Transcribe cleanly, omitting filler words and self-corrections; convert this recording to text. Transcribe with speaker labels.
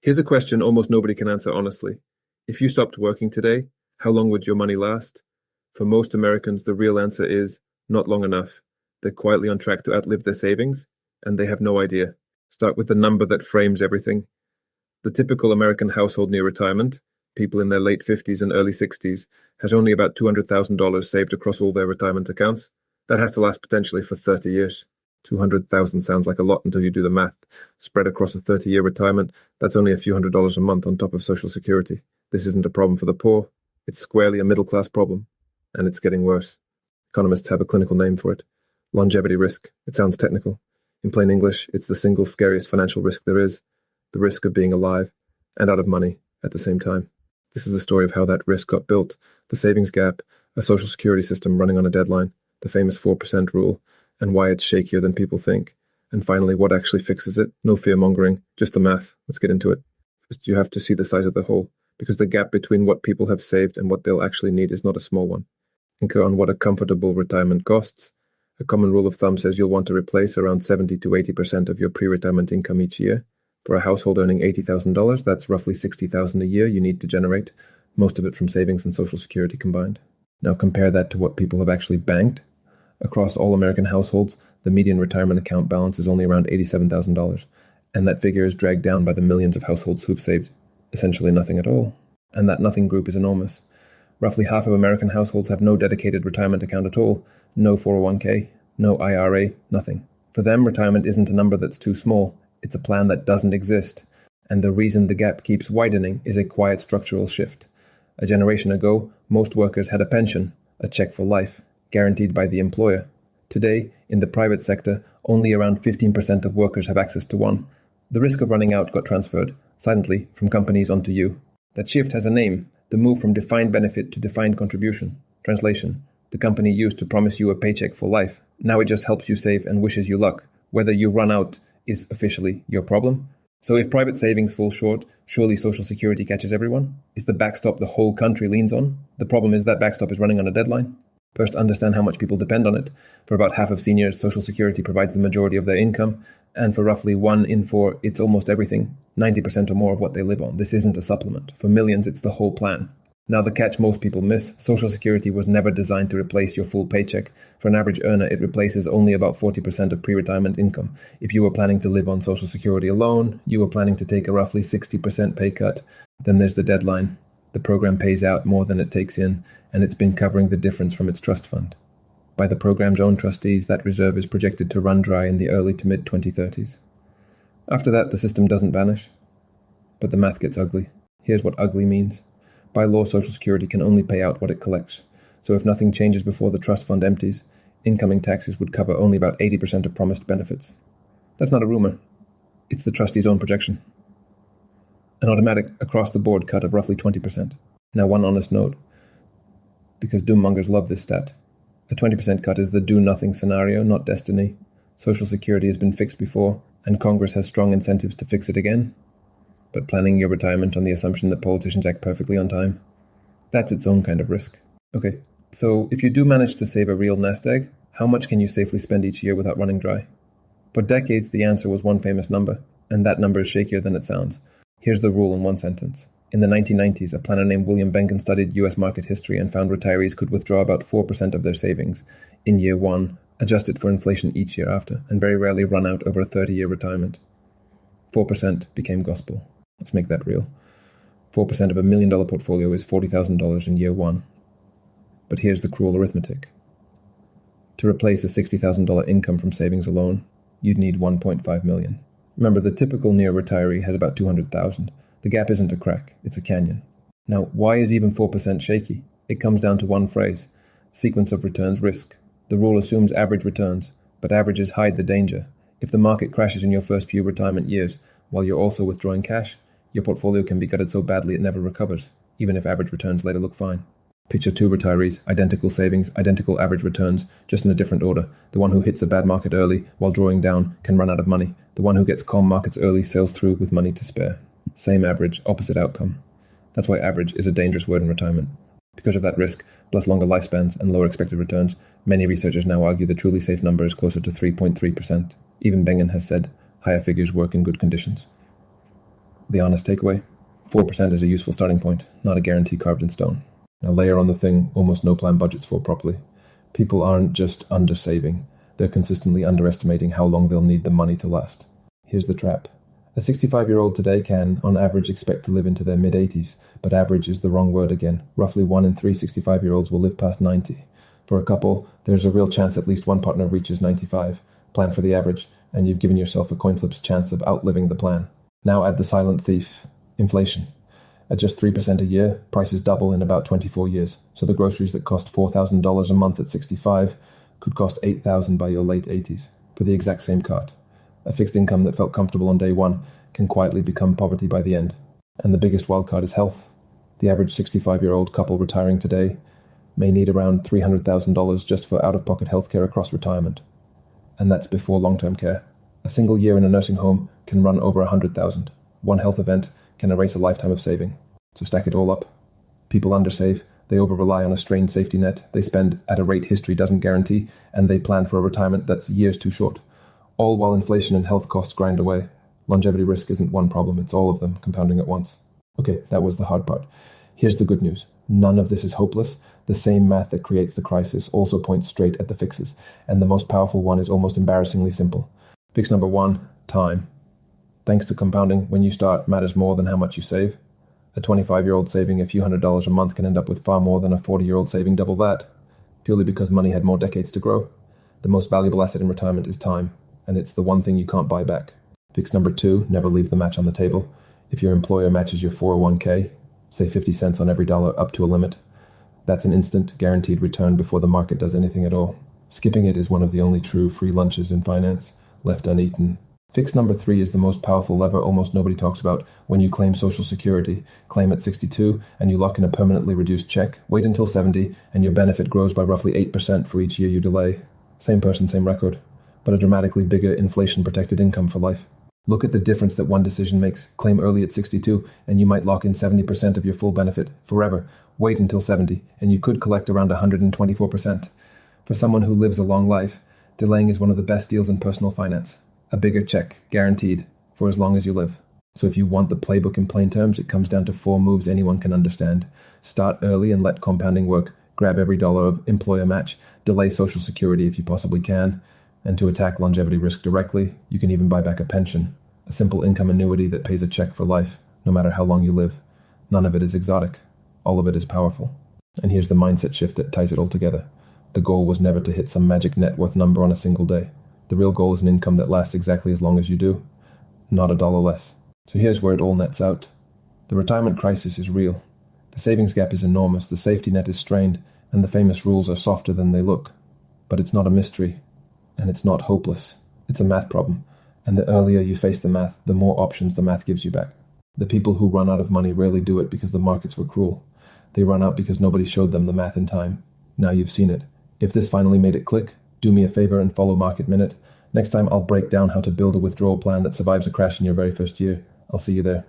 Speaker 1: Here's a question almost nobody can answer honestly. If you stopped working today, how long would your money last? For most Americans, the real answer is not long enough. They're quietly on track to outlive their savings, and they have no idea. Start with the number that frames everything. The typical American household near retirement, people in their late 50s and early 60s, has only about $200,000 saved across all their retirement accounts. That has to last potentially for 30 years. 200,000 sounds like a lot until you do the math. Spread across a 30-year retirement, that's only a few $100s a month on top of Social Security. This isn't a problem for the poor. It's squarely a middle-class problem. And it's getting worse. Economists have a clinical name for it. Longevity risk. It sounds technical. In plain English, it's the single scariest financial risk there is. The risk of being alive and out of money at the same time. This is the story of how that risk got built. The savings gap, a Social Security system running on a deadline, the famous 4% rule, and why it's shakier than people think. And finally, what actually fixes it? No fear-mongering, just the math. Let's get into it. First, you have to see the size of the hole, because the gap between what people have saved and what they'll actually need is not a small one. Incur on what a comfortable retirement costs. A common rule of thumb says you'll want to replace around 70 to 80% of your pre-retirement income each year. For a household earning $80,000, that's roughly $60,000 a year you need to generate, most of it from savings and Social Security combined. Now compare that to what people have actually banked. Across all American households, the median retirement account balance is only around $87,000, and that figure is dragged down by the millions of households who've saved essentially nothing at all. And that nothing group is enormous. Roughly half of American households have no dedicated retirement account at all, no 401k, no IRA, nothing. For them, retirement isn't a number that's too small. It's a plan that doesn't exist. And the reason the gap keeps widening is a quiet structural shift. A generation ago, most workers had a pension, a check for life, guaranteed by the employer. Today, in the private sector, only around 15% of workers have access to one. The risk of running out got transferred, silently, from companies onto you. That shift has a name, the move from defined benefit to defined contribution. Translation, the company used to promise you a paycheck for life. Now it just helps you save and wishes you luck. Whether you run out is officially your problem. So if private savings fall short, surely Social Security catches everyone? Is the backstop the whole country leans on? The problem is that backstop is running on a deadline. First, understand how much people depend on it. For about half of seniors, Social Security provides the majority of their income, and for roughly 1 in 4, it's almost everything, 90% or more of what they live on. This isn't a supplement. For millions, it's the whole plan. Now the catch most people miss, Social Security was never designed to replace your full paycheck. For an average earner, it replaces only about 40% of pre-retirement income. If you were planning to live on Social Security alone, you were planning to take a roughly 60% pay cut, then there's the deadline. The program pays out more than it takes in, and it's been covering the difference from its trust fund. By the program's own trustees, that reserve is projected to run dry in the early to mid-2030s. After that, the system doesn't vanish. But the math gets ugly. Here's what ugly means. By law, Social Security can only pay out what it collects. So if nothing changes before the trust fund empties, incoming taxes would cover only about 80% of promised benefits. That's not a rumor. It's the trustee's own projection. An automatic across-the-board cut of roughly 20%. Now one honest note, because doommongers love this stat. A 20% cut is the do-nothing scenario, not destiny. Social Security has been fixed before, and Congress has strong incentives to fix it again. But planning your retirement on the assumption that politicians act perfectly on time, that's its own kind of risk. Okay, so if you do manage to save a real nest egg, how much can you safely spend each year without running dry? For decades, the answer was one famous number, and that number is shakier than it sounds. Here's the rule in one sentence. In the 1990s, a planner named William Bengen studied U.S. market history and found retirees could withdraw about 4% of their savings in year one, adjusted for inflation each year after, and very rarely run out over a 30-year retirement. 4% became gospel. Let's make that real. 4% of $1 million portfolio is $40,000 in year one. But here's the cruel arithmetic. To replace a $60,000 income from savings alone, you'd need $1.5 million. Remember, the typical near retiree has about $200,000. The gap isn't a crack, it's a canyon. Now, why is even 4% shaky? It comes down to one phrase: sequence of returns risk. The rule assumes average returns, but averages hide the danger. If the market crashes in your first few retirement years, while you're also withdrawing cash, your portfolio can be gutted so badly it never recovers, even if average returns later look fine. Picture two retirees, identical savings, identical average returns, just in a different order. The one who hits a bad market early while drawing down can run out of money. The one who gets calm markets early sails through with money to spare. Same average, opposite outcome. That's why average is a dangerous word in retirement. Because of that risk, plus longer lifespans and lower expected returns, many researchers now argue the truly safe number is closer to 3.3%. Even Bengen has said higher figures work in good conditions. The honest takeaway? 4% is a useful starting point, not a guarantee carved in stone. Now layer on the thing almost no plan budgets for properly. People aren't just under-saving, they're consistently underestimating how long they'll need the money to last. Here's the trap. A 65-year-old today can, on average, expect to live into their mid-80s, but average is the wrong word again. Roughly 1 in 3 65-year-olds will live past 90. For a couple, there's a real chance at least one partner reaches 95. Plan for the average, and you've given yourself a coin flip's chance of outliving the plan. Now add the silent thief, inflation. At just 3% a year, prices double in about 24 years. So the groceries that cost $4,000 a month at 65 could cost $8,000 by your late 80s for the exact same cart. A fixed income that felt comfortable on day one can quietly become poverty by the end. And the biggest wildcard is health. The average 65-year-old couple retiring today may need around $300,000 just for out-of-pocket healthcare across retirement. And that's before long-term care. A single year in a nursing home can run over $100,000. One health event can erase a lifetime of saving. So stack it all up. People undersave, they over-rely on a strained safety net, they spend at a rate history doesn't guarantee, and they plan for a retirement that's years too short. All while inflation and health costs grind away. Longevity risk isn't one problem, it's all of them compounding at once. Okay, that was the hard part. Here's the good news. None of this is hopeless. The same math that creates the crisis also points straight at the fixes, and the most powerful one is almost embarrassingly simple. Fix number 1, time. Thanks to compounding, when you start matters more than how much you save. A 25-year-old saving a few $100s a month can end up with far more than a 40-year-old saving double that, purely because money had more decades to grow. The most valuable asset in retirement is time, and it's the one thing you can't buy back. Fix number 2, never leave the match on the table. If your employer matches your 401k, say 50 cents on every dollar up to a limit, that's an instant, guaranteed return before the market does anything at all. Skipping it is one of the only true free lunches in finance, left uneaten. Fix number 3 is the most powerful lever almost nobody talks about. When you claim Social Security, claim at 62 and you lock in a permanently reduced check. Wait until 70 and your benefit grows by roughly 8% for each year you delay. Same person, same record, but a dramatically bigger inflation-protected income for life. Look at the difference that one decision makes. Claim early at 62 and you might lock in 70% of your full benefit forever. Wait until 70 and you could collect around 124%. For someone who lives a long life, delaying is one of the best deals in personal finance. A bigger check, guaranteed, for as long as you live. So if you want the playbook in plain terms, it comes down to 4 moves anyone can understand. Start early and let compounding work. Grab every dollar of employer match. Delay Social Security if you possibly can. And to attack longevity risk directly, you can even buy back a pension. A simple income annuity that pays a check for life, no matter how long you live. None of it is exotic. All of it is powerful. And here's the mindset shift that ties it all together. The goal was never to hit some magic net worth number on a single day. The real goal is an income that lasts exactly as long as you do, not a dollar less. So here's where it all nets out. The retirement crisis is real. The savings gap is enormous, the safety net is strained, and the famous rules are softer than they look. But it's not a mystery, and it's not hopeless. It's a math problem, and the earlier you face the math, the more options the math gives you back. The people who run out of money rarely do it because the markets were cruel. They run out because nobody showed them the math in time. Now you've seen it. If this finally made it click, do me a favor and follow Market Minute. Next time I'll break down how to build a withdrawal plan that survives a crash in your very first year. I'll see you there.